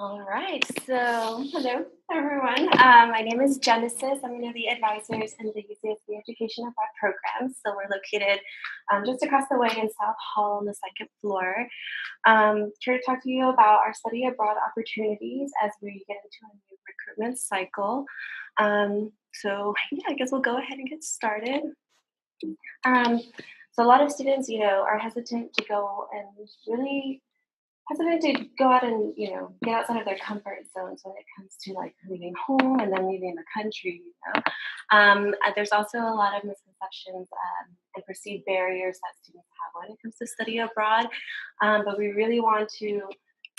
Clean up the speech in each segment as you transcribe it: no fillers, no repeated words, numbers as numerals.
All right, so hello everyone. My name is Genesis. I'm one of the advisors in the UCSB Education Abroad program. So we're located just across the way in South Hall on the second floor. Here to talk to you about our study abroad opportunities as we get into a new recruitment cycle. I guess we'll go ahead and get started. Um, so a lot of students, are hesitant to go and really hesitant to go out and get outside of their comfort zones when it comes to like leaving home and then leaving the country. There's also a lot of misconceptions and perceived barriers that students have when it comes to study abroad, but we really want to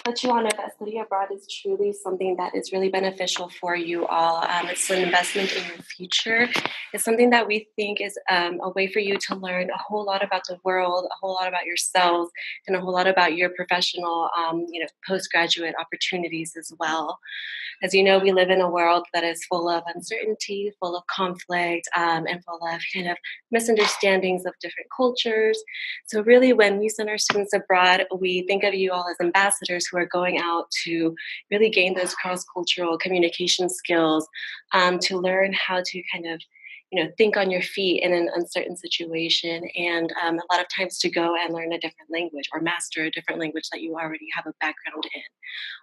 let you all know that study abroad is truly something that is really beneficial for you all. It's an investment in your future. It's something that we think is a way for you to learn a whole lot about the world, a whole lot about yourselves, and a whole lot about your professional, postgraduate opportunities as well. As you know, we live in a world that is full of uncertainty, full of conflict, and full of kind of misunderstandings of different cultures. So really, when we send our students abroad, we think of you all as ambassadors who are going out to really gain those cross-cultural communication skills, to learn how to kind of think on your feet in an uncertain situation, and a lot of times to go and learn a different language or master a different language that you already have a background in.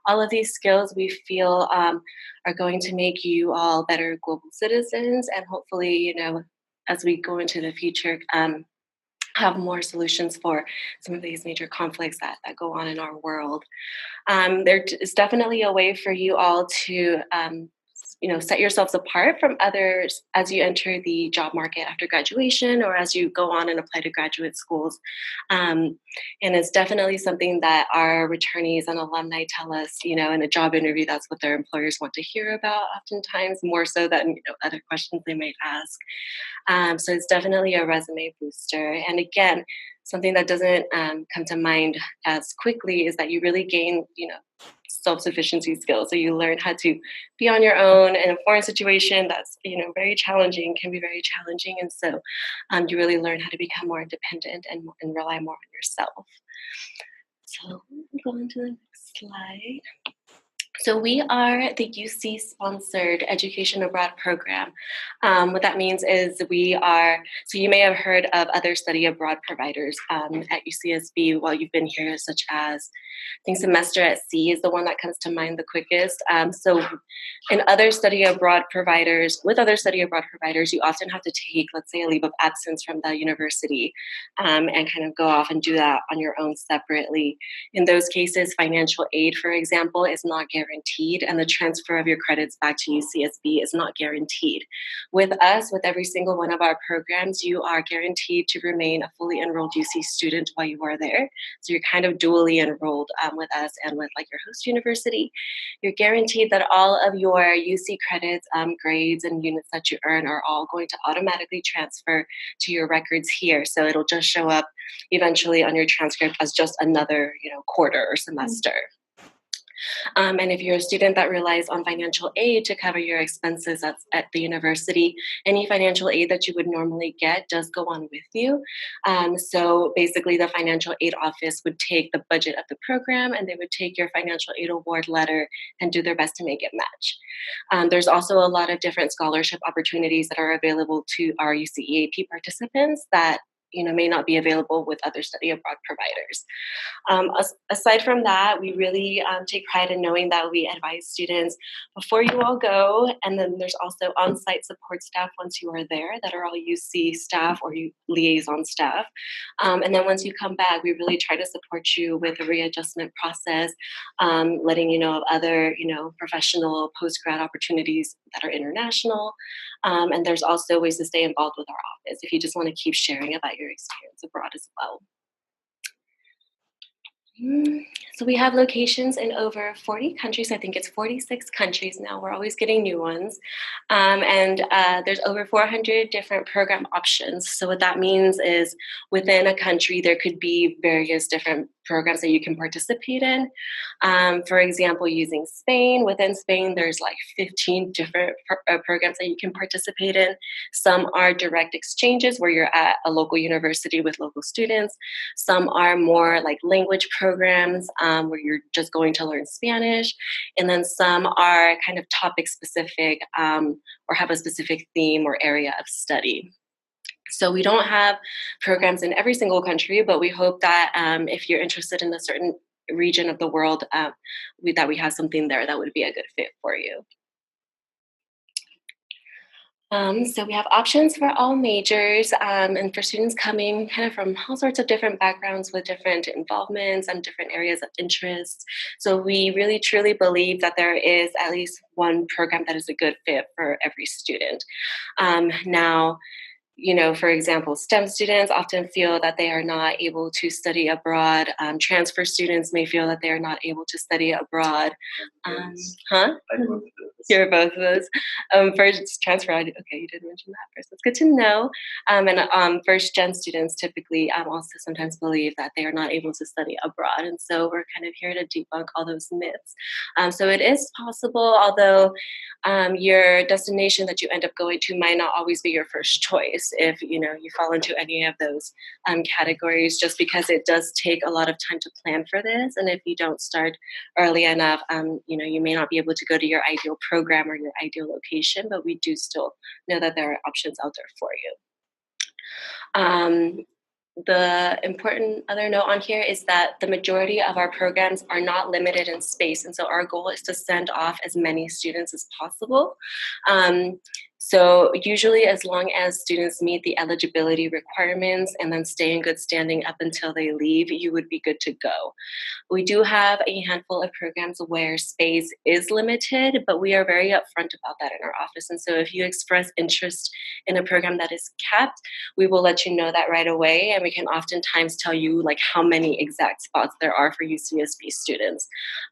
All of these skills we feel are going to make you all better global citizens, and hopefully, as we go into the future, have more solutions for some of these major conflicts that go on in our world. There is definitely a way for you all to set yourselves apart from others as you enter the job market after graduation or as you go on and apply to graduate schools. And it's definitely something that our returnees and alumni tell us, in a job interview, that's what their employers want to hear about oftentimes, more so than other questions they might ask. So it's definitely a resume booster. And again, something that doesn't come to mind as quickly is that you really gain, self-sufficiency skills. So you learn how to be on your own in a foreign situation that's, very challenging, can be very challenging. And so you really learn how to become more independent and rely more on yourself. So go on to the next slide. So we are the UC sponsored education abroad program. What that means is so you may have heard of other study abroad providers at UCSB while you've been here, such as, I think Semester at Sea is the one that comes to mind the quickest. So with other study abroad providers, you often have to take, let's say, a leave of absence from the university and kind of go off and do that on your own separately. In those cases, financial aid, for example, is not guaranteed, and the transfer of your credits back to UCSB is not guaranteed. With us, with every single one of our programs, you are guaranteed to remain a fully enrolled UC student while you are there. So you're kind of dually enrolled with us and with like your host university. You're guaranteed that all of your UC credits, grades, and units that you earn are all going to automatically transfer to your records here. So it'll just show up eventually on your transcript as just another, quarter or semester. And if you're a student that relies on financial aid to cover your expenses at the university, any financial aid that you would normally get does go on with you. So basically, the financial aid office would take the budget of the program and they would take your financial aid award letter and do their best to make it match. There's also a lot of different scholarship opportunities that are available to our UC EAP participants that may not be available with other study abroad providers. Aside from that, we really take pride in knowing that we advise students before you all go, and then there's also on-site support staff once you are there that are all UC staff or liaison staff. And then once you come back, we really try to support you with a readjustment process, letting you know of other, professional post-grad opportunities that are international. And there's also ways to stay involved with our office if you just want to keep sharing about your experience abroad as well. So we have locations in over 40 countries. I think it's 46 countries now. We're always getting new ones. And there's over 400 different program options. So what that means is within a country, there could be various different programs that you can participate in. For example, using Spain, within Spain, there's like 15 different programs that you can participate in. Some are direct exchanges where you're at a local university with local students. Some are more like language programs where you're just going to learn Spanish. And then some are kind of topic specific or have a specific theme or area of study. So we don't have programs in every single country, but we hope that if you're interested in a certain region of the world, that we have something there that would be a good fit for you. So we have options for all majors and for students coming kind of from all sorts of different backgrounds with different involvements and different areas of interest. So we really truly believe that there is at least one program that is a good fit for every student. Now, for example, STEM students often feel that they are not able to study abroad. Transfer students may feel that they are not able to study abroad. You're both of those. First transfer, okay, you did mention that first. That's good to know. And FirstGen students typically also sometimes believe that they are not able to study abroad. And so we're kind of here to debunk all those myths. So it is possible, although your destination that you end up going to might not always be your first choice if you fall into any of those categories, just because it does take a lot of time to plan for this. And if you don't start early enough, you may not be able to go to your ideal program or your ideal location, but we do still know that there are options out there for you. The important other note on here is that the majority of our programs are not limited in space. And so our goal is to send off as many students as possible. So usually as long as students meet the eligibility requirements and then stay in good standing up until they leave, you would be good to go. We do have a handful of programs where space is limited, but we are very upfront about that in our office. And so if you express interest in a program that is capped, we will let you know that right away. And we can oftentimes tell you like how many exact spots there are for UCSB students.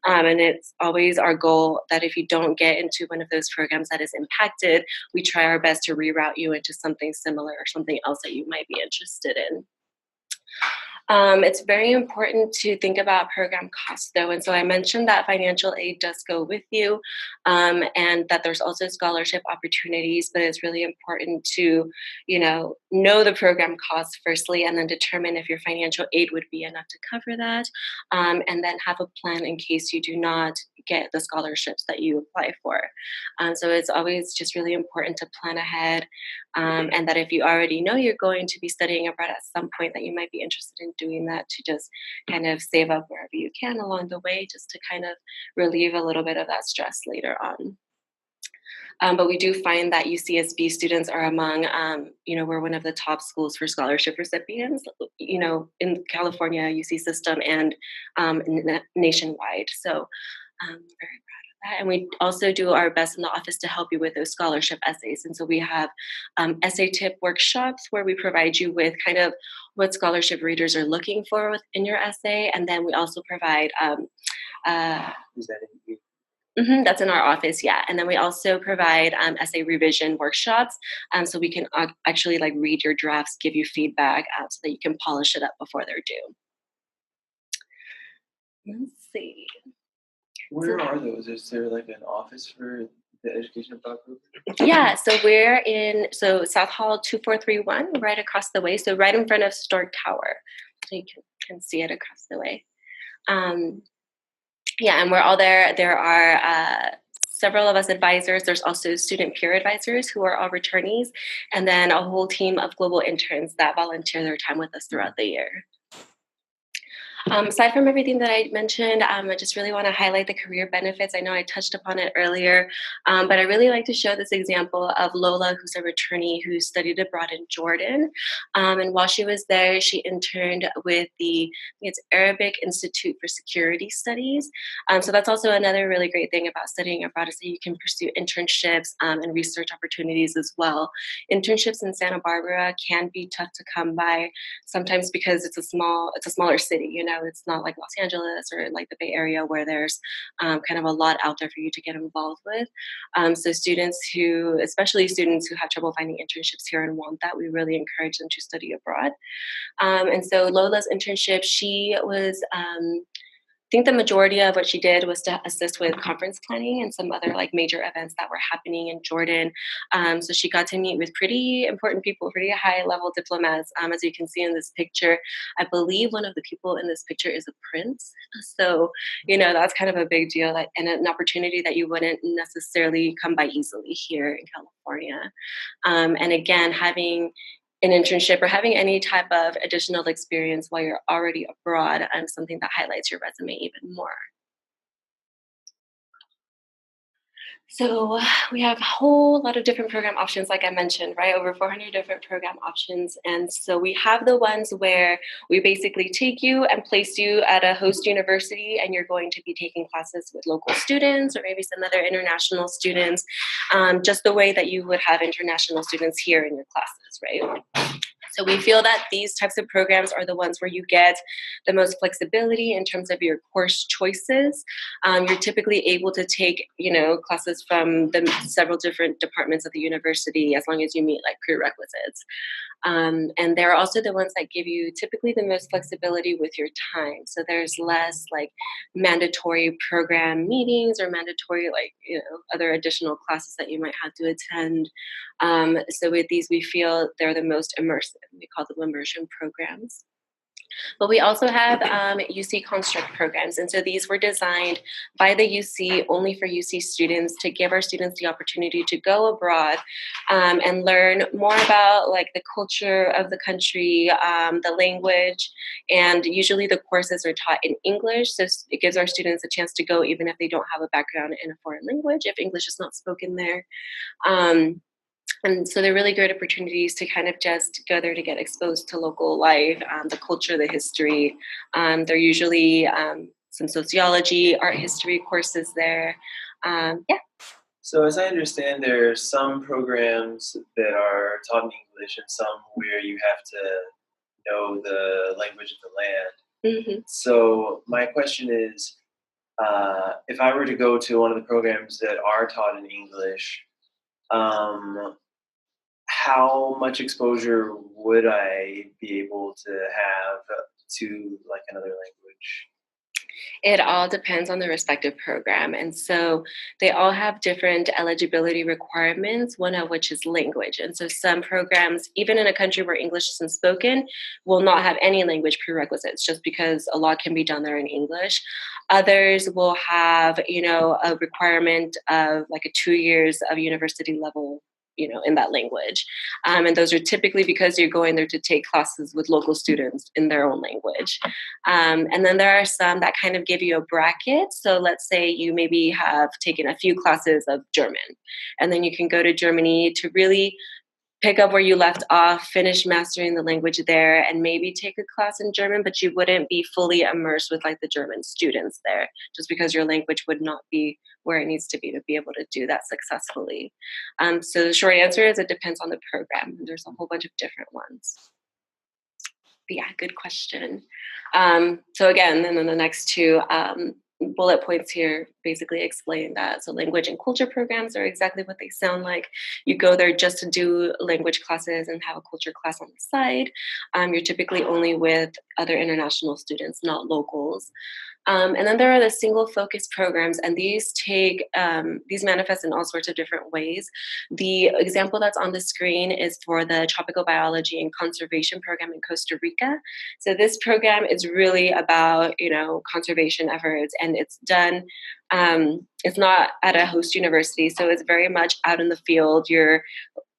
And it's always our goal that if you don't get into one of those programs that is impacted, we try our best to reroute you into something similar or something else that you might be interested in. It's very important to think about program costs, though. And so I mentioned that financial aid does go with you and that there's also scholarship opportunities, but it's really important to, know the program costs firstly and then determine if your financial aid would be enough to cover that, and then have a plan in case you do not get the scholarships that you apply for. So it's always just really important to plan ahead, and that if you already know you're going to be studying abroad at some point, that you might be interested in doing that, to just kind of save up wherever you can along the way, just to kind of relieve a little bit of that stress later on. But we do find that UCSB students are among, we're one of the top schools for scholarship recipients, in California, UC system, and nationwide. So I'm very proud of that. And we also do our best in the office to help you with those scholarship essays. And so we have essay tip workshops where we provide you with kind of what scholarship readers are looking for within your essay. And then we also provide Is that in that's in our office, yeah. And then we also provide essay revision workshops, so we can actually like read your drafts, give you feedback, so that you can polish it up before they're due. Let's see. Where are those? Is there like an office for the education abroad program? Yeah, so we're in South Hall 2431, right across the way. So right in front of Stork Tower, so you can see it across the way. Yeah, and we're all there. There are several of us advisors. There's also student peer advisors who are all returnees, and then a whole team of global interns that volunteer their time with us throughout the year. Aside from everything that I mentioned, I just really want to highlight the career benefits. I know I touched upon it earlier, but I really like to show this example of Lola, who's a returnee who studied abroad in Jordan. And while she was there, she interned with it's Arabic Institute for Security Studies. So that's also another really great thing about studying abroad, is that you can pursue internships and research opportunities as well. Internships in Santa Barbara can be tough to come by, sometimes because it's a smaller city, California. It's not like Los Angeles or like the Bay Area where there's kind of a lot out there for you to get involved with. So students who, especially students who have trouble finding internships here and want that, we really encourage them to study abroad. And so Lola's internship, she was I think the majority of what she did was to assist with conference planning and some other like major events that were happening in Jordan. So she got to meet with pretty important people, pretty high level diplomats. As you can see in this picture, I believe one of the people in this picture is a prince. So, that's kind of a big deal and an opportunity that you wouldn't necessarily come by easily here in California. And again, having an internship or having any type of additional experience while you're already abroad, something that highlights your resume even more. So we have a whole lot of different program options, like I mentioned, right? Over 400 different program options. And so we have the ones where we basically take you and place you at a host university, and you're going to be taking classes with local students or maybe some other international students, just the way that you would have international students here in your classes, right? So we feel that these types of programs are the ones where you get the most flexibility in terms of your course choices. You're typically able to take, classes from the several different departments of the university as long as you meet like prerequisites. And they're also the ones that give you typically the most flexibility with your time. So there's less like mandatory program meetings or mandatory other additional classes that you might have to attend. So with these, we feel they're the most immersive. We call them immersion programs. But we also have UC construct programs. And so these were designed by the UC only for UC students to give our students the opportunity to go abroad and learn more about like the culture of the country, the language, and usually the courses are taught in English. So it gives our students a chance to go even if they don't have a background in a foreign language, if English is not spoken there. And so they're really great opportunities to kind of just go there to get exposed to local life, the culture, the history. They're usually some sociology, art history courses there. Yeah. So as I understand, there are some programs that are taught in English and some where you have to know the language of the land. Mm-hmm. So my question is, if I were to go to one of the programs that are taught in English, how much exposure would I be able to have to like another language? It all depends on the respective program. And so they all have different eligibility requirements, one of which is language. And so some programs, even in a country where English isn't spoken, will not have any language prerequisites just because a lot can be done there in English. Others will have, a requirement of like a 2 years of university level in that language. And those are typically because you're going there to take classes with local students in their own language. And then there are some that kind of give you a bracket. So let's say you maybe have taken a few classes of German, and then you can go to Germany to really pick up where you left off, finish mastering the language there, and maybe take a class in German, but you wouldn't be fully immersed with like the German students there, just because your language would not be where it needs to be able to do that successfully. So the short answer is it depends on the program. There's a whole bunch of different ones. But yeah, good question. So again, and then the next two bullet points here basically explain that. So language and culture programs are exactly what they sound like. You go there just to do language classes and have a culture class on the side. You're typically only with other international students, not locals. And then there are the single focus programs, and these manifest in all sorts of different ways. The example that's on the screen is for the Tropical Biology and Conservation Program in Costa Rica. So this program is really about, conservation efforts, and it's done, it's not at a host university, so it's very much out in the field. You're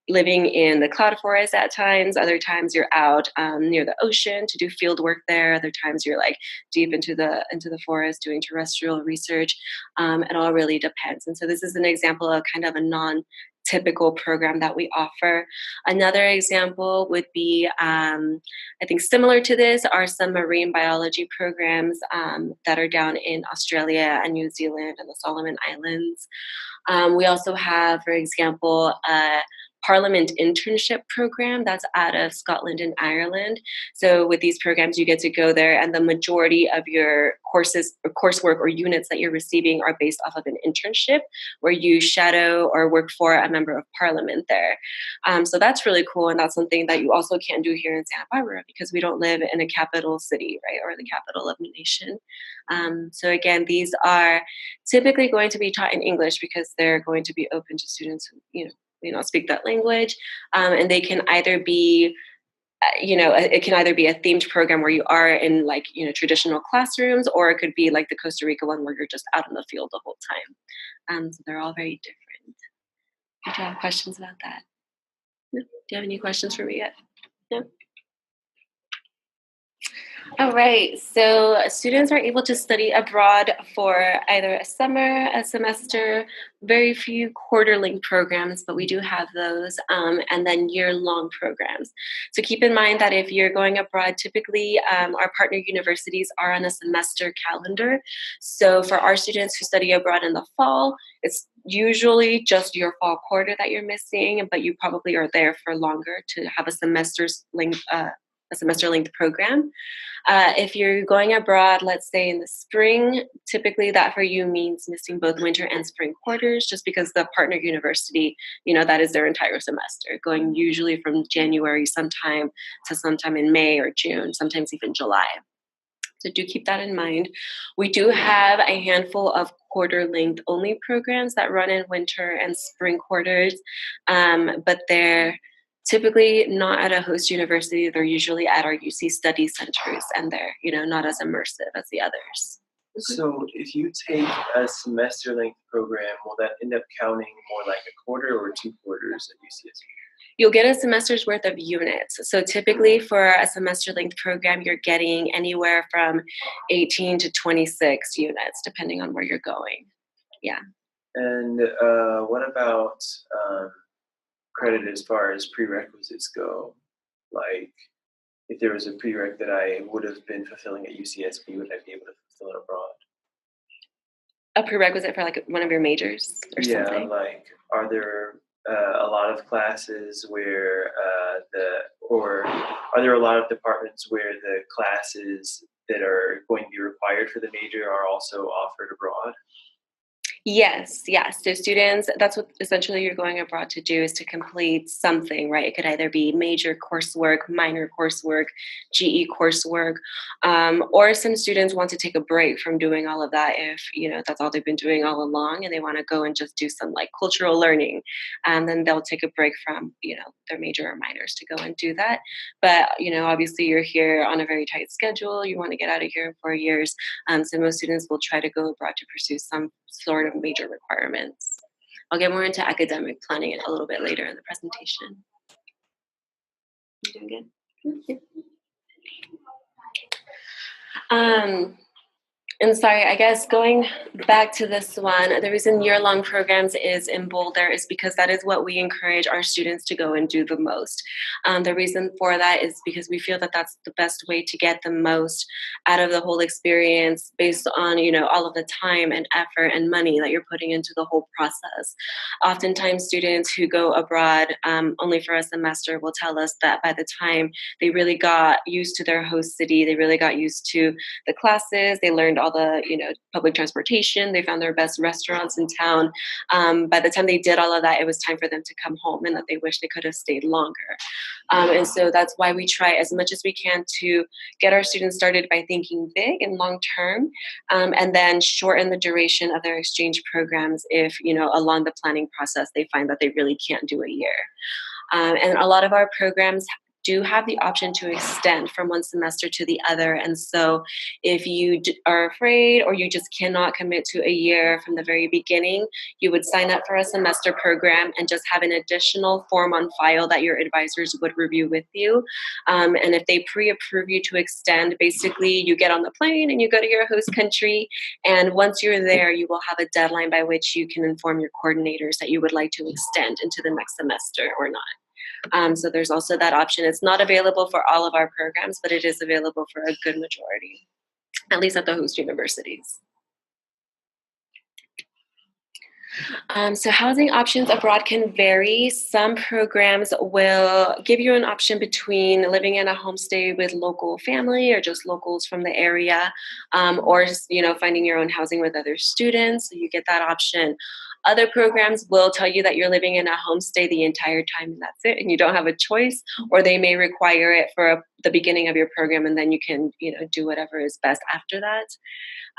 living in the cloud forest at times. Other times you're out near the ocean to do field work there. Other times you're like deep into the forest doing terrestrial research. It all really depends. And so this is an example of kind of a non-typical program that we offer. Another example would be, I think similar to this are some marine biology programs that are down in Australia and New Zealand and the Solomon Islands. We also have, for example, Parliament internship program that's out of Scotland and Ireland. So with these programs, you get to go there, and the majority of your courses or coursework or units that you're receiving are based off of an internship where you shadow or work for a member of parliament there. So that's really cool, and that's something that you also can't do here in Santa Barbara because we don't live in a capital city, right, or the capital of the nation. So again, these are typically going to be taught in English because they're going to be open to students who, speak that language, and they can either be it can either be a themed program where you are in traditional classrooms, or it could be like the Costa Rica one where you're just out in the field the whole time. So they're all very different. Do you have questions about that? No? Do you have any questions for me yet? No? All right, so students are able to study abroad for either a summer, a semester, very few quarter-length programs, but we do have those, and then year-long programs. So keep in mind that if you're going abroad, typically our partner universities are on a semester calendar. So for our students who study abroad in the fall, it's usually just your fall quarter that you're missing, but you probably are there for longer to have a semester length program. If you're going abroad, let's say in the spring, typically that for you means missing both winter and spring quarters, just because the partner university, that is their entire semester, going usually from January sometime to sometime in May or June, sometimes even July. So do keep that in mind. We do have a handful of quarter-length only programs that run in winter and spring quarters, but they're typically not at a host university. They're usually at our UC study centers, and they're not as immersive as the others. So if you take a semester length program, will that end up counting more like a quarter or 2 quarters at UCSB? You'll get a semester's worth of units. So typically for a semester length program, you're getting anywhere from 18 to 26 units, depending on where you're going. Yeah. And what about credit as far as prerequisites go? Like, if there was a prereq that I would have been fulfilling at UCSB, would I be able to fulfill it abroad? A prerequisite for like one of your majors or something? Yeah, like, are there a lot of classes where are there a lot of departments where the classes that are going to be required for the major are also offered abroad? Yes. So students, that's what essentially you're going abroad to do, is to complete something, right? It could either be major coursework, minor coursework, GE coursework, or some students want to take a break from doing all of that if, that's all they've been doing all along, and they want to go and just do some like cultural learning. And then they'll take a break from, their major or minors to go and do that. But, obviously you're here on a very tight schedule. You want to get out of here in 4 years. So most students will try to go abroad to pursue some sort of major requirements. I'll get more into academic planning a little bit later in the presentation. You doing good? And sorry, I guess going back to this one, the reason year-long programs is in Boulder is because that is what we encourage our students to go and do the most. The reason for that is because we feel that that's the best way to get the most out of the whole experience based on, all of the time and effort and money that you're putting into the whole process. Oftentimes students who go abroad only for a semester will tell us that by the time they really got used to their host city, they really got used to the classes, they learned all the public transportation, they found their best restaurants in town. By the time they did all of that, it was time for them to come home, and that they wish they could have stayed longer. And so that's why we try as much as we can to get our students started by thinking big and long term, and then shorten the duration of their exchange programs if along the planning process they find that they really can't do a year. And a lot of our programs do have the option to extend from one semester to the other. And so if you are afraid or you just cannot commit to a year from the very beginning, you would sign up for a semester program and just have an additional form on file that your advisors would review with you. And if they pre-approve you to extend, basically you get on the plane and you go to your host country. And once you're there, you will have a deadline by which you can inform your coordinators that you would like to extend into the next semester or not. So there's also that option. It's not available for all of our programs, but it is available for a good majority, at least at the host universities. So housing options abroad can vary. Some programs will give you an option between living in a homestay with local family or just locals from the area, or finding your own housing with other students. So you get that option. Other programs will tell you that you're living in a homestay the entire time and that's it, and you don't have a choice, or they may require it for the beginning of your program, and then you can do whatever is best after that.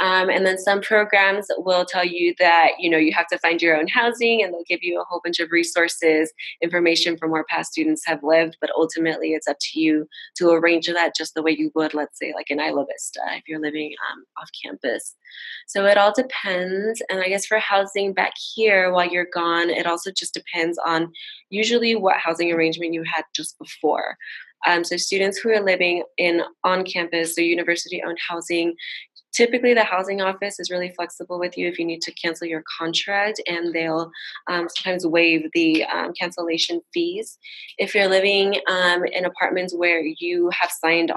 And then some programs will tell you that, you have to find your own housing, and they'll give you a whole bunch of resources, information from where past students have lived. But ultimately, it's up to you to arrange that just the way you would, let's say, like in Isla Vista, if you're living off campus. So it all depends. And I guess for housing back here while you're gone, it also just depends on usually what housing arrangement you had just before. So students who are living in on campus, so university-owned housing, typically the housing office is really flexible with you if you need to cancel your contract, and they'll sometimes waive the cancellation fees. If you're living in apartments where you have signed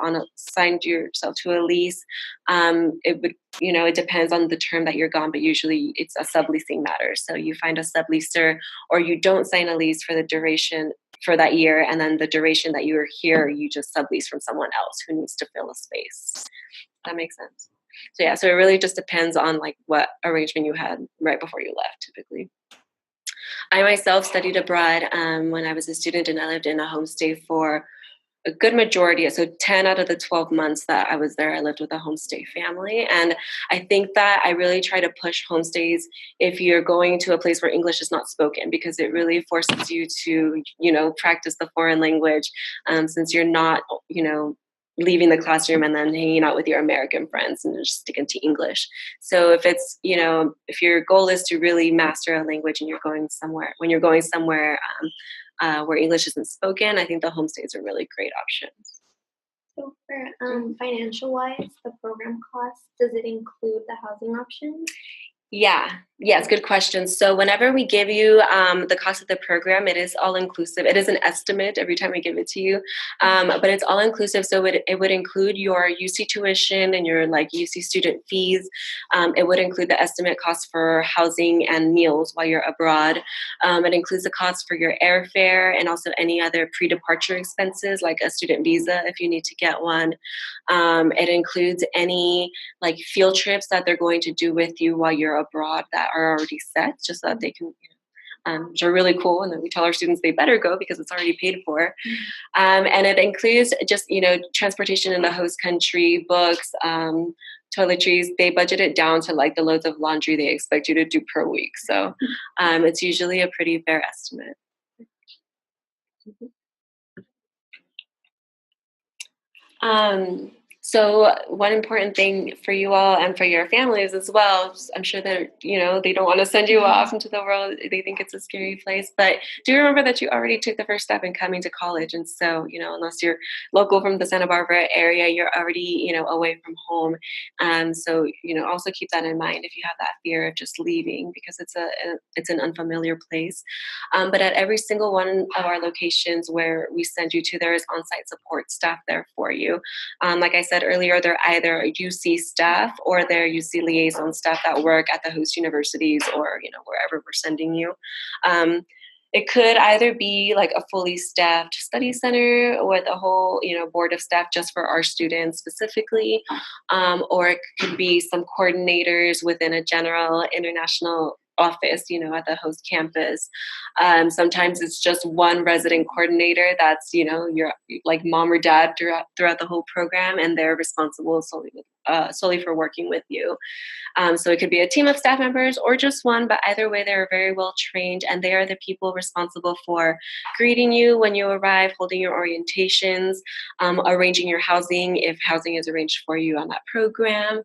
yourself to a lease, it depends on the term that you're gone, but usually it's a subleasing matter. So you find a subleaser, or you don't sign a lease for the duration for that year, and then the duration that you are here, you just sublease from someone else who needs to fill a space. That makes sense. So yeah, so it really just depends on like what arrangement you had right before you left, typically. I myself studied abroad when I was a student, and I lived in a homestay for a good majority. So 10 out of the 12 months that I was there, I lived with a homestay family. And I think that I really try to push homestays if you're going to a place where English is not spoken, because it really forces you to, practice the foreign language, since you're not, leaving the classroom and then hanging out with your American friends and just sticking to English. So if it's, if your goal is to really master a language and when you're going somewhere where English isn't spoken, I think the homestays are really great options. So for financial wise, the program cost, does it include the housing options? Yes, good question. So whenever we give you the cost of the program, it is all inclusive. It is an estimate every time we give it to you, but it's all inclusive. So it would include your UC tuition and your UC student fees. It would include the estimate cost for housing and meals while you're abroad. It includes the cost for your airfare and also any other pre-departure expenses like a student visa if you need to get one. It includes any field trips that they're going to do with you while you're abroad that are already set, just so that they can, which are really cool. And then we tell our students they better go because it's already paid for. And it includes just, transportation in the host country, books, toiletries. They budget it down to the loads of laundry they expect you to do per week. So it's usually a pretty fair estimate. So one important thing for you all and for your families as well, I'm sure that, they don't want to send you off into the world. They think it's a scary place, but do remember that you already took the first step in coming to college. And so, unless you're local from the Santa Barbara area, you're already, away from home. So, also keep that in mind if you have that fear of just leaving, because it's an unfamiliar place. But at every single one of our locations where we send you to, there is on-site support staff there for you. Like I said earlier, they're either UC staff or they're UC liaison staff that work at the host universities or, wherever we're sending you. It could either be a fully staffed study center with a whole, board of staff just for our students specifically, or it could be some coordinators within a general international office, at the host campus. Sometimes it's just one resident coordinator that's, your mom or dad throughout the whole program, and they're responsible solely for working with you. So it could be a team of staff members or just one, but either way, they're very well trained, and they are the people responsible for greeting you when you arrive, holding your orientations, arranging your housing if housing is arranged for you on that program.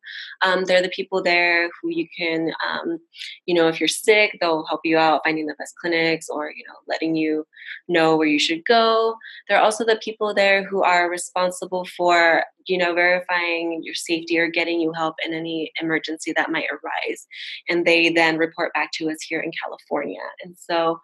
They're the people there who you can, if you're sick, they'll help you out finding the best clinics or, letting you know where you should go. There are also the people there who are responsible for verifying your safety or getting you help in any emergency that might arise. And they then report back to us here in California. And so,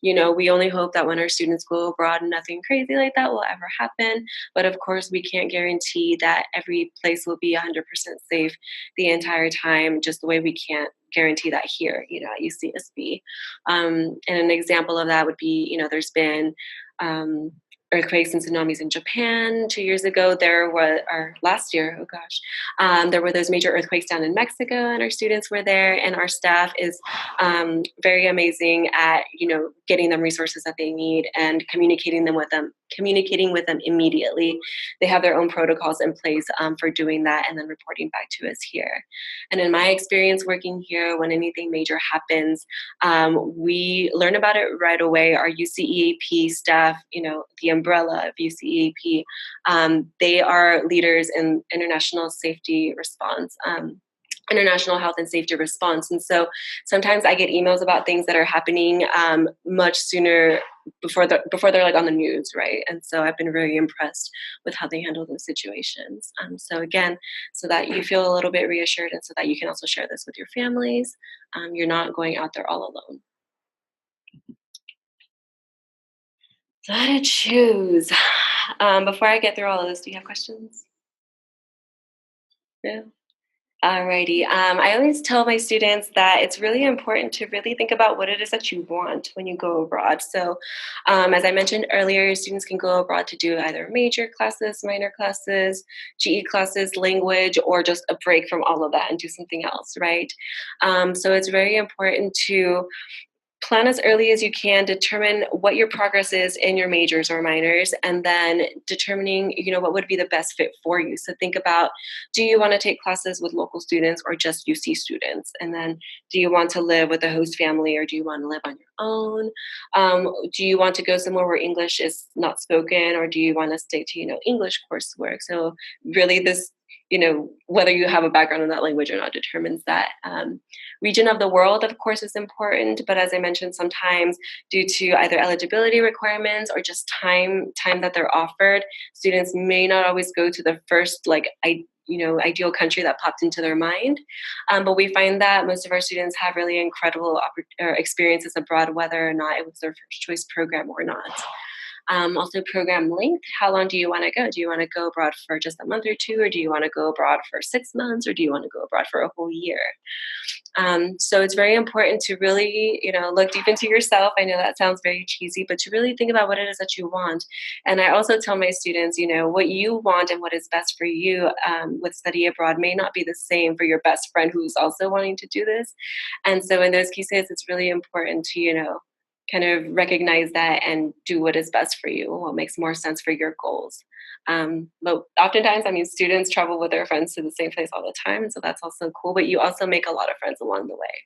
we only hope that when our students go abroad, nothing crazy like that will ever happen. But of course, we can't guarantee that every place will be 100% safe the entire time, just the way we can't guarantee that here, at UCSB. And an example of that would be, there's been earthquakes and tsunamis in Japan 2 years ago. Last year, oh gosh, there were those major earthquakes down in Mexico, and our students were there, and our staff is very amazing at, getting them resources that they need and communicating with them immediately. They have their own protocols in place for doing that and then reporting back to us here. And in my experience working here, when anything major happens, we learn about it right away. Our UC EAP staff, the umbrella of UC EAP, they are leaders in international safety response. International health and safety response. And so sometimes I get emails about things that are happening much sooner before they're like on the news, right? And so I've been very impressed with how they handle those situations. So again, so that you feel a little bit reassured and so that you can also share this with your families. You're not going out there all alone. So how to choose. Before I get through all of this, do you have questions? Yeah. Alrighty. I always tell my students that it's really important to really think about what it is that you want when you go abroad. So as I mentioned earlier, students can go abroad to do either major classes, minor classes, GE classes, language, or just a break from all of that and do something else, right? So it's very important to plan as early as you can, determine what your progress is in your majors or minors, and then determining, what would be the best fit for you. So think about, do you want to take classes with local students or just UC students? And then do you want to live with a host family or do you want to live on your own? Do you want to go somewhere where English is not spoken, or do you want to stick to, English coursework? So really this, whether you have a background in that language or not determines that. Region of the world, of course, is important, but as I mentioned, sometimes due to either eligibility requirements or just time that they're offered, students may not always go to the first ideal country that popped into their mind. But we find that most of our students have really incredible experiences abroad, whether or not it was their first choice program or not. Also program length, how long do you want to go? Do you want to go abroad for just a month or two, or do you want to go abroad for 6 months, or do you want to go abroad for a whole year? So it's very important to really, look deep into yourself. I know that sounds very cheesy, but to really think about what it is that you want. And I also tell my students, what you want and what is best for you with study abroad may not be the same for your best friend who's also wanting to do this. And so in those cases, it's really important to, kind of recognize that and do what is best for you, what makes more sense for your goals. But oftentimes, students travel with their friends to the same place all the time, and so that's also cool, but you also make a lot of friends along the way.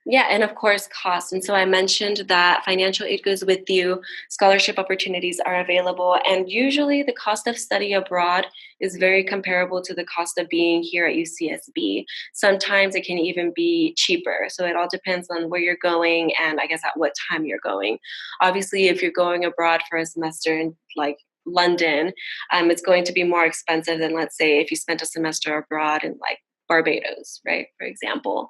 Yeah, and of course, cost. And so I mentioned that financial aid goes with you, scholarship opportunities are available, and usually the cost of study abroad is very comparable to the cost of being here at UCSB. Sometimes it can even be cheaper. So it all depends on where you're going and I guess at what time you're going. Obviously, if you're going abroad for a semester in London, it's going to be more expensive than, let's say, if you spent a semester abroad in Barbados, right, for example.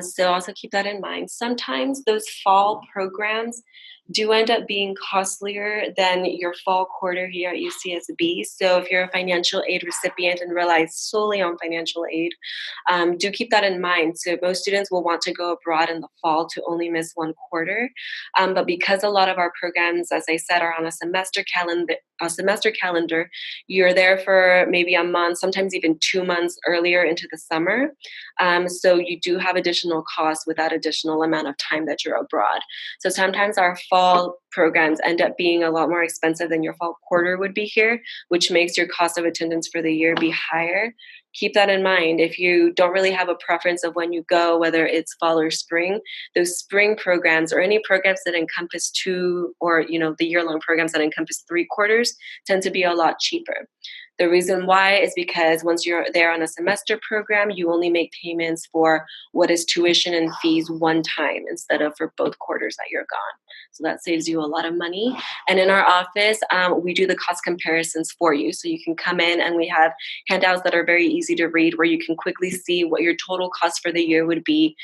So also keep that in mind. Sometimes those fall programs do end up being costlier than your fall quarter here at UCSB. So if you're a financial aid recipient and rely solely on financial aid, do keep that in mind. So most students will want to go abroad in the fall to only miss one quarter. But because a lot of our programs, as I said, are on a semester calendar, you're there for maybe a month, sometimes even 2 months earlier into the summer. So you do have additional costs with that additional amount of time that you're abroad. So sometimes our fall programs end up being a lot more expensive than your fall quarter would be here, which makes your cost of attendance for the year be higher. Keep that in mind. If you don't really have a preference of when you go, whether it's fall or spring, those spring programs or any programs that encompass 2 or the year-long programs that encompass 3 quarters tend to be a lot cheaper. The reason why is because once you're there on a semester program, you only make payments for what is tuition and fees one time instead of for both quarters that you're gone. So that saves you a lot of money. And in our office, we do the cost comparisons for you. So you can come in and we have handouts that are very easy to read where you can quickly see what your total cost for the year would be,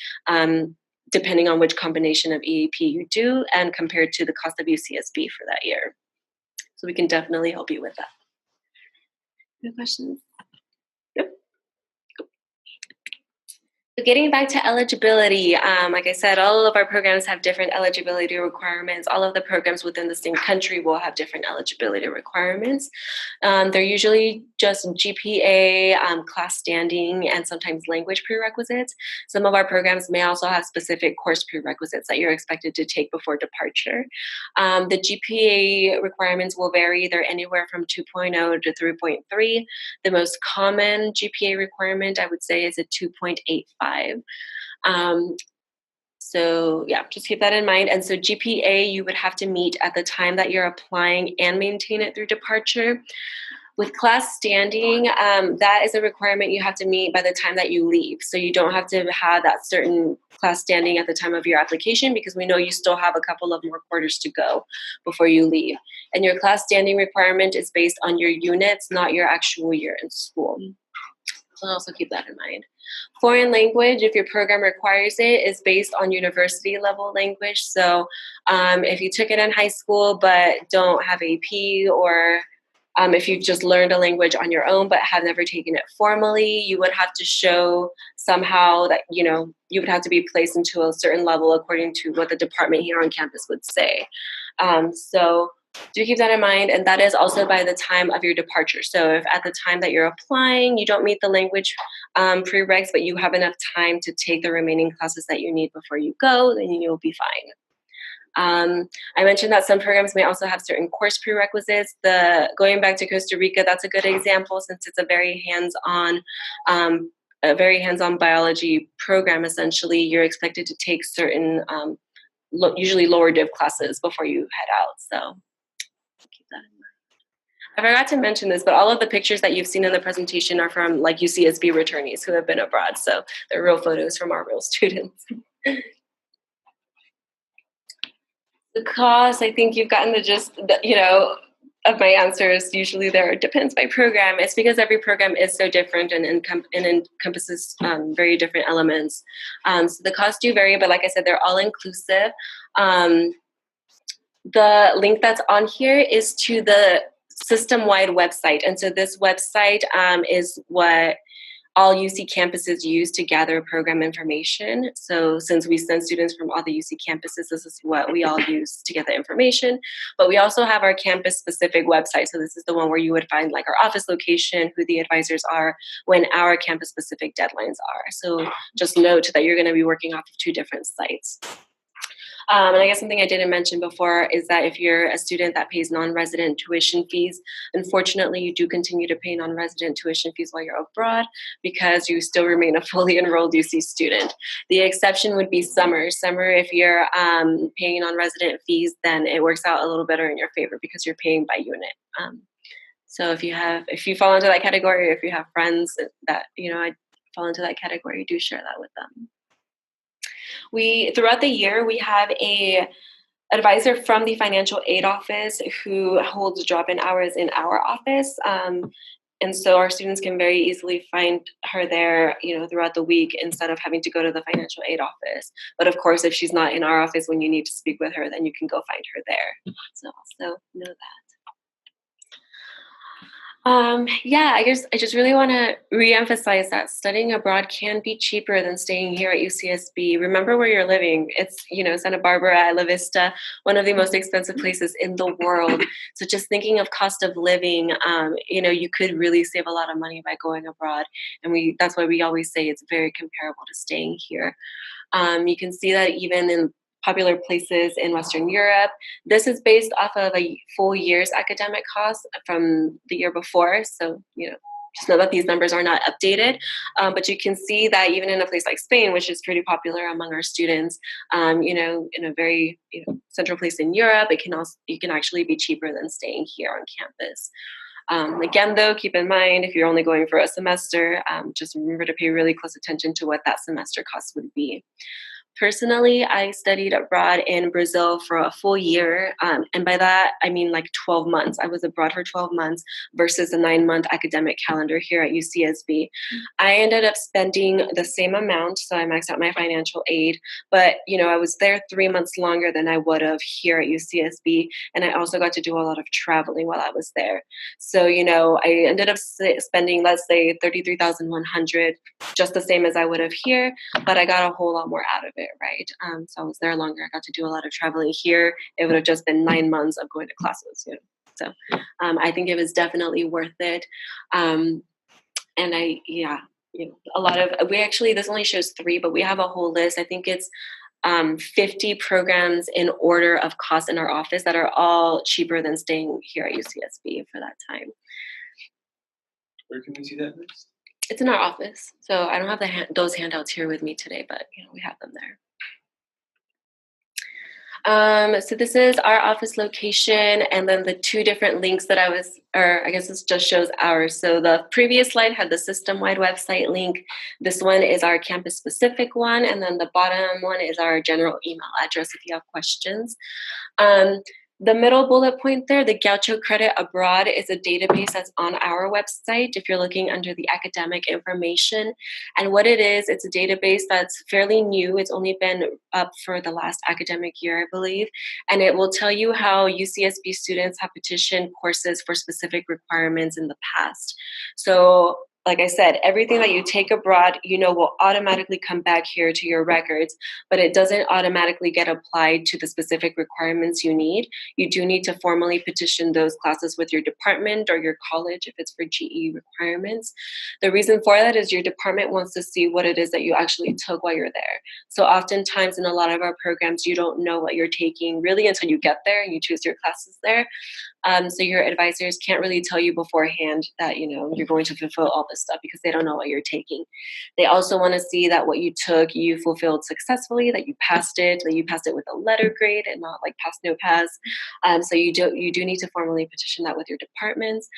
depending on which combination of EAP you do and compared to the cost of UCSB for that year. So we can definitely help you with that. Any questions? Yep. So getting back to eligibility, like I said, all of our programs have different eligibility requirements. All of the programs within the same country will have different eligibility requirements. They're usually just GPA, class standing, and sometimes language prerequisites. Some of our programs may also have specific course prerequisites that you're expected to take before departure. The GPA requirements will vary. They're anywhere from 2.0 to 3.3. The most common GPA requirement, I would say, is a 2.85. So yeah, just keep that in mind. And so GPA, you would have to meet at the time that you're applying and maintain it through departure. With class standing, that is a requirement you have to meet by the time that you leave. So you don't have to have that certain class standing at the time of your application because we know you still have a couple of more quarters to go before you leave. And your class standing requirement is based on your units, not your actual year in school. So also keep that in mind. Foreign language, if your program requires it, is based on university level language. So if you took it in high school but don't have AP, or if you just learned a language on your own but have never taken it formally, you would have to show somehow that, you would have to be placed into a certain level according to what the department here on campus would say. So do keep that in mind, and that is also by the time of your departure. So if at the time that you're applying, you don't meet the language prereqs, but you have enough time to take the remaining classes that you need before you go, then you'll be fine. I mentioned that some programs may also have certain course prerequisites. Going back to Costa Rica, that's a good example since it's a very hands-on biology program. Essentially, you're expected to take certain usually lower div classes before you head out. So keep that in mind. I forgot to mention this, but all of the pictures that you've seen in the presentation are from like UCSB returnees who have been abroad. So they're real photos from our real students. The cost, I think you've gotten the gist, of my answers. Usually it depends by program. It's because every program is so different and encompasses very different elements. So the costs do vary, but like I said, they're all inclusive. The link that's on here is to the system-wide website. And so this website is what all UC campuses use to gather program information. So since we send students from all the UC campuses, this is what we all use to get the information. But we also have our campus-specific website. So this is the one where you would find like our office location, who the advisors are, when our campus-specific deadlines are. So just note that you're going to be working off of two different sites. And I guess something I didn't mention before is that if you're a student that pays non-resident tuition fees, unfortunately, you do continue to pay non-resident tuition fees while you're abroad because you still remain a fully enrolled UC student. The exception would be summer. Summer, if you're paying non-resident fees, then it works out a little better in your favor because you're paying by unit. So if you fall into that category, or if you have friends that I fall into that category, do share that with them. Throughout the year, we have a advisor from the financial aid office who holds drop-in hours in our office. And so our students can very easily find her there, throughout the week instead of having to go to the financial aid office. But of course, if she's not in our office when you need to speak with her, then you can go find her there. So also know that. I just really want to reemphasize that studying abroad can be cheaper than staying here at UCSB. Remember where you're living. It's, Santa Barbara, La Vista, one of the most expensive places in the world. So just thinking of cost of living, you could really save a lot of money by going abroad. And that's why we always say it's very comparable to staying here. You can see that even in popular places in Western Europe. This is based off of a full year's academic cost from the year before. So, just know that these numbers are not updated. But you can see that even in a place like Spain, which is pretty popular among our students, in a very central place in Europe, you can actually be cheaper than staying here on campus. Again, though, keep in mind, if you're only going for a semester, just remember to pay really close attention to what that semester cost would be. Personally, I studied abroad in Brazil for a full year. And by that, I mean like 12 months. I was abroad for 12 months versus a 9-month academic calendar here at UCSB. I ended up spending the same amount, so I maxed out my financial aid. But, I was there 3 months longer than I would have here at UCSB. And I also got to do a lot of traveling while I was there. So, I ended up spending, let's say, $33,100, just the same as I would have here, but I got a whole lot more out of it. Right. So I was there longer. I got to do a lot of traveling here. It would have just been 9 months of going to classes. So I think it was definitely worth it. And a lot of, this only shows 3, but we have a whole list. I think it's 50 programs in order of cost in our office that are all cheaper than staying here at UCSB for that time. Where can we see that list? It's in our office, so I don't have those handouts here with me today, but we have them there. So this is our office location, and then the 2 different links that I guess this just shows ours. So the previous slide had the system-wide website link. This one is our campus-specific one, and then the bottom one is our general email address if you have questions. The middle bullet point there, the Gaucho Credit Abroad, is a database that's on our website if you're looking under the academic information. And what it is, it's a database that's fairly new. It's only been up for the last academic year, I believe. And it will tell you how UCSB students have petitioned courses for specific requirements in the past. So, like I said, everything that you take abroad, will automatically come back here to your records, but it doesn't automatically get applied to the specific requirements you need. You do need to formally petition those classes with your department or your college if it's for GE requirements. The reason for that is your department wants to see what it is that you actually took while you're there. So oftentimes in a lot of our programs, you don't know what you're taking really until you get there and you choose your classes there. So your advisors can't really tell you beforehand that, you're going to fulfill all this stuff because they don't know what you're taking. They also want to see that what you took, you fulfilled successfully, that you passed it with a letter grade and not like pass, no pass. So you do need to formally petition that with your departments.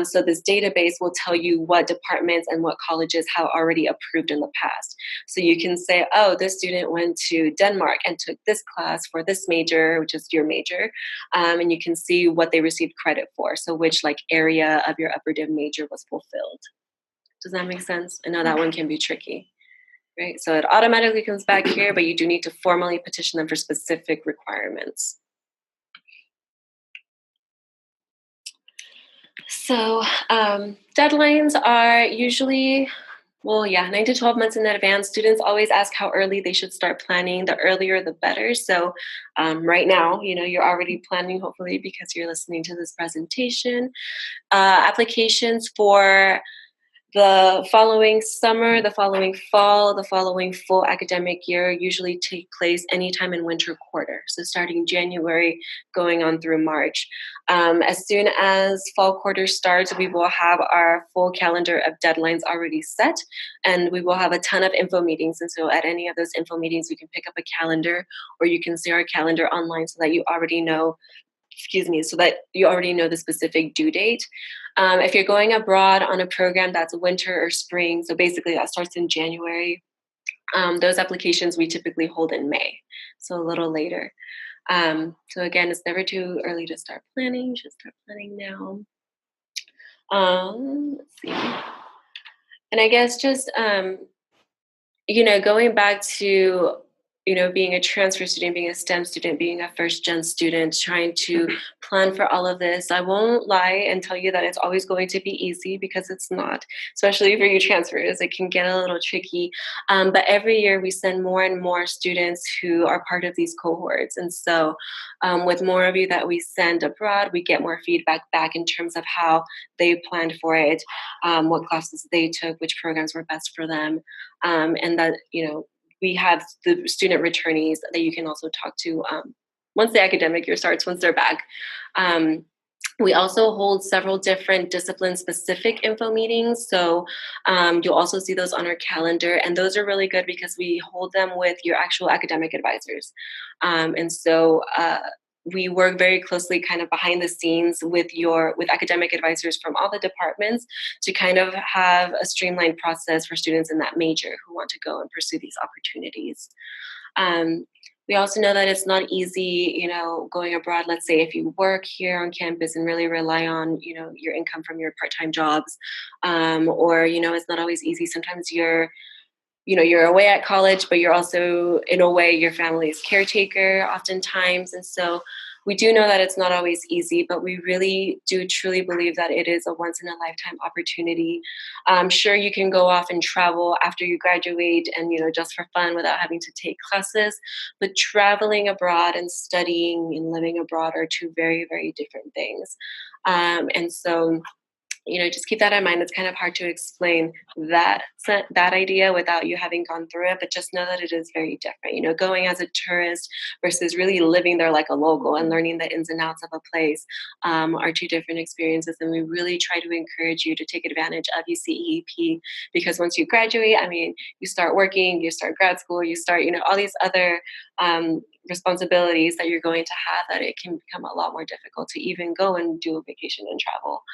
So this database will tell you what departments and what colleges have already approved in the past. So you can say, oh, this student went to Denmark and took this class for this major, which is your major. And you can see what they received credit for. So which area of your upper div major was fulfilled. Does that make sense? I know that one can be tricky, right? So it automatically comes back here, but you do need to formally petition them for specific requirements. So deadlines are usually 9 to 12 months in advance. Students always ask how early they should start planning. The earlier, the better. So right now, you're already planning, hopefully, because you're listening to this presentation. Applications for the following summer, the following fall, the following full academic year usually take place anytime in winter quarter. So starting January, going on through March. As soon as fall quarter starts, we will have our full calendar of deadlines already set, and we will have a ton of info meetings. And so at any of those info meetings, you can pick up a calendar, or you can see our calendar online so that you already know the specific due date. If you're going abroad on a program that's winter or spring, so basically that starts in January, those applications we typically hold in May, so a little later. So again, it's never too early to start planning. You should start planning now. Let's see. And I guess just, going back to being a transfer student, being a STEM student, being a FirstGen student, trying to plan for all of this. I won't lie and tell you that it's always going to be easy, because it's not, especially for you transfers. It can get a little tricky. But every year we send more and more students who are part of these cohorts. And so with more of you that we send abroad, we get more feedback back in terms of how they planned for it, what classes they took, which programs were best for them. And that, we have the student returnees that you can also talk to once the academic year starts, once they're back. We also hold several different discipline-specific info meetings. So you'll also see those on our calendar. And those are really good because we hold them with your actual academic advisors. And so we work very closely kind of behind the scenes with academic advisors from all the departments to kind of have a streamlined process for students in that major who want to go and pursue these opportunities. We also know that it's not easy, going abroad. Let's say if you work here on campus and really rely on, your income from your part-time jobs, or, it's not always easy. Sometimes you're away at college, but you're also, in a way, your family's caretaker oftentimes. And so we do know that it's not always easy, but we really do truly believe that it is a once in a lifetime opportunity. Sure, you can go off and travel after you graduate and, just for fun without having to take classes, but traveling abroad and studying and living abroad are two very, very different things. And so, just keep that in mind. It's kind of hard to explain that idea without you having gone through it, but just know that it is very different. Going as a tourist versus really living there like a local and learning the ins and outs of a place are two different experiences. And we really try to encourage you to take advantage of UC EAP, because once you graduate, you start working, you start grad school, you start, all these other responsibilities that you're going to have, that it can become a lot more difficult to even go and do a vacation and travel.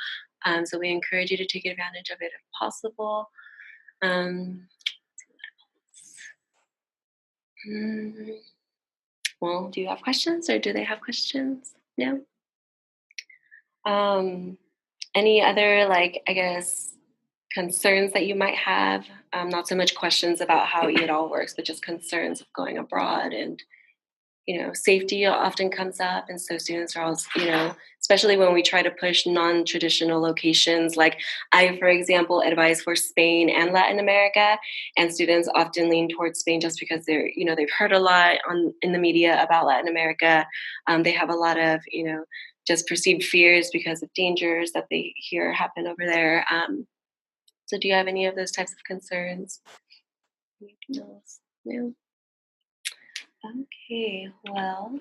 So we encourage you to take advantage of it if possible. Well, do you have questions, or do they have questions? No? Any other, concerns that you might have? Not so much questions about how it all works, but just concerns of going abroad, and safety often comes up. And so students are also, especially when we try to push non-traditional locations, like I, for example, advise for Spain and Latin America, and students often lean towards Spain just because they've heard a lot in the media about Latin America. They have a lot of, just perceived fears because of dangers that they hear happen over there. So do you have any of those types of concerns? Anything else? No? Okay, well,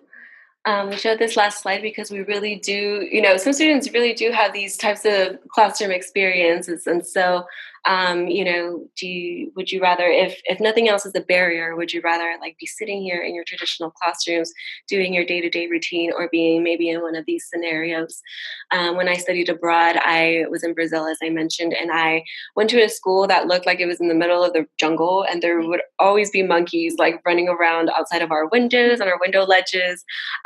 we showed this last slide because we really do, some students really do have these types of classroom experiences. And so, would you rather, if nothing else is a barrier, would you rather be sitting here in your traditional classrooms doing your day-to-day routine, or being maybe in one of these scenarios? When I studied abroad, I was in Brazil, as I mentioned, and I went to a school that looked like it was in the middle of the jungle, and there would always be monkeys running around outside of our windows and our window ledges,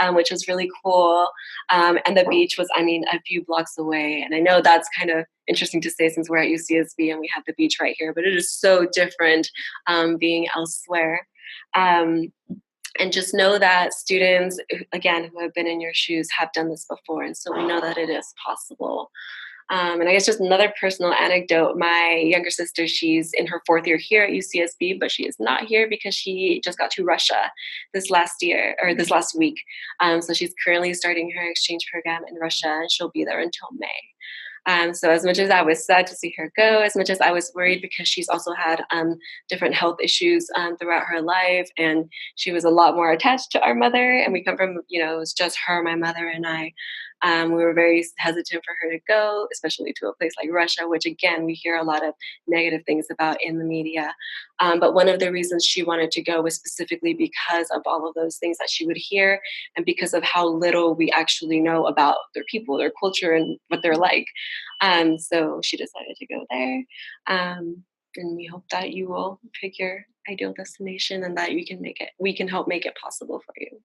which was really cool. And the beach was, a few blocks away. And I know that's kind of interesting to say since we're at UCSB and we have the beach right here, but it is so different being elsewhere. And just know that students, again, who have been in your shoes have done this before. And so we know that it is possible. And I guess just another personal anecdote, my younger sister, she's in her 4th year here at UCSB, but she is not here because she just got to Russia this last week. So she's currently starting her exchange program in Russia, and she'll be there until May. So as much as I was sad to see her go, as much as I was worried, because she's also had different health issues throughout her life, and she was a lot more attached to our mother, and we come from, it was just her, my mother, and I. We were very hesitant for her to go, especially to a place like Russia, which, again, we hear a lot of negative things about in the media. But one of the reasons she wanted to go was specifically because of all of those things that she would hear, and because of how little we actually know about their people, their culture, and what they're like. So she decided to go there. And we hope that you will pick your ideal destination, and that we can help make it possible for you.